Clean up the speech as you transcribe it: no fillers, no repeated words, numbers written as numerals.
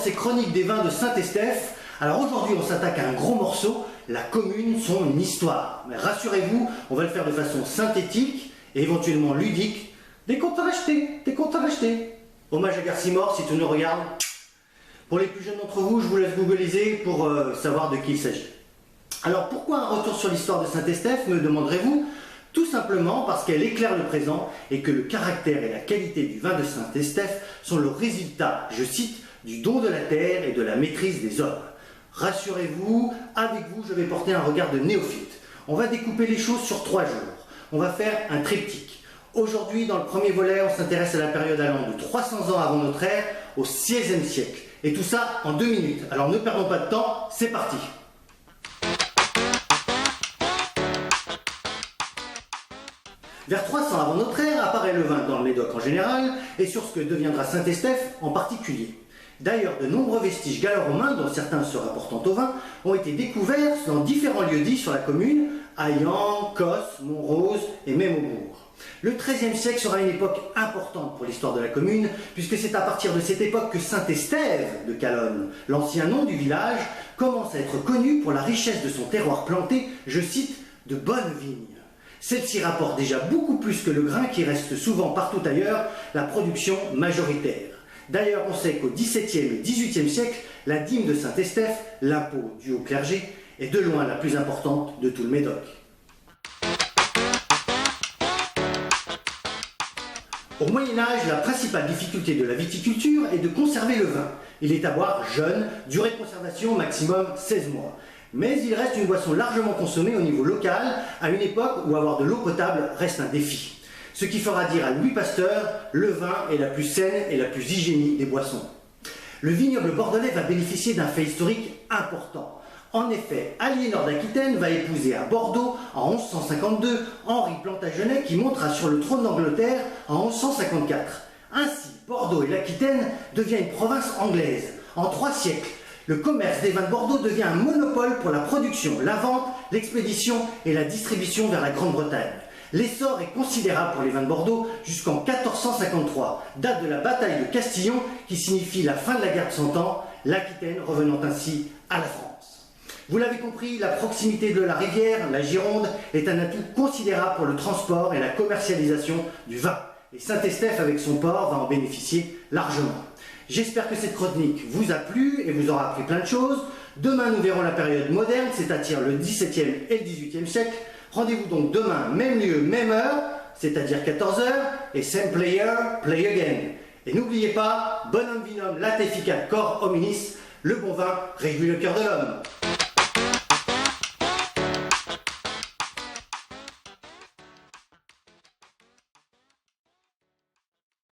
ces chroniques des vins de Saint-Estèphe. Alors aujourd'hui, on s'attaque à un gros morceau, la commune, son histoire. Mais rassurez-vous, on va le faire de façon synthétique et éventuellement ludique. Des comptes à racheter. Hommage à Garcimore si tu nous regardes. Pour les plus jeunes d'entre vous, je vous laisse googliser pour savoir de qui il s'agit. Alors pourquoi un retour sur l'histoire de Saint-Estèphe, me demanderez-vous? Tout simplement parce qu'elle éclaire le présent et que le caractère et la qualité du vin de Saint-Estèphe sont le résultat, je cite, du don de la terre et de la maîtrise des hommes. Rassurez-vous, avec vous, je vais porter un regard de néophyte. On va découper les choses sur 3 jours. On va faire un triptyque. Aujourd'hui, dans le premier volet, on s'intéresse à la période allant de 300 ans avant notre ère au XVIe siècle. Et tout ça en 2 minutes. Alors ne perdons pas de temps, c'est parti. Vers 300 avant notre ère apparaît le vin dans le Médoc en général et sur ce que deviendra Saint-Estèphe en particulier. D'ailleurs, de nombreux vestiges gallo-romains, dont certains se rapportant au vin, ont été découverts dans différents lieux-dits sur la commune, Hayan, Cos, Montrose et même Aubourg. Le XIIIe siècle sera une époque importante pour l'histoire de la commune, puisque c'est à partir de cette époque que Saint-Estève de Calonne, l'ancien nom du village, commence à être connu pour la richesse de son terroir planté, je cite, de bonnes vignes. Celle-ci rapporte déjà beaucoup plus que le grain qui reste souvent partout ailleurs la production majoritaire. D'ailleurs, on sait qu'au XVIIe et XVIIIe siècle, la dîme de Saint-Estèphe, l'impôt dû au clergé, est de loin la plus importante de tout le Médoc. Au Moyen-Âge, la principale difficulté de la viticulture est de conserver le vin. Il est à boire jeune, durée de conservation maximum 16 mois. Mais il reste une boisson largement consommée au niveau local, à une époque où avoir de l'eau potable reste un défi. Ce qui fera dire à Louis Pasteur, le vin est la plus saine et la plus hygiénique des boissons. Le vignoble bordelais va bénéficier d'un fait historique important. En effet, Aliénor d'Aquitaine va épouser à Bordeaux en 1152 Henri Plantagenet qui montera sur le trône d'Angleterre en 1154. Ainsi, Bordeaux et l'Aquitaine deviennent une province anglaise. En 3 siècles, le commerce des vins de Bordeaux devient un monopole pour la production, la vente, l'expédition et la distribution vers la Grande-Bretagne. L'essor est considérable pour les vins de Bordeaux jusqu'en 1453, date de la bataille de Castillon qui signifie la fin de la guerre de 100 ans, l'Aquitaine revenant ainsi à la France. Vous l'avez compris, la proximité de la rivière, la Gironde, est un atout considérable pour le transport et la commercialisation du vin. Et Saint-Estèphe avec son port va en bénéficier largement. J'espère que cette chronique vous a plu et vous aura appris plein de choses. Demain, nous verrons la période moderne, c'est-à-dire le XVIIe et le XVIIIe siècle. Rendez-vous donc demain, même lieu, même heure, c'est-à-dire 14 h, et same player, play again. Et n'oubliez pas, bonum vinum late efficat cor hominis, le bon vin réjouit le cœur de l'homme.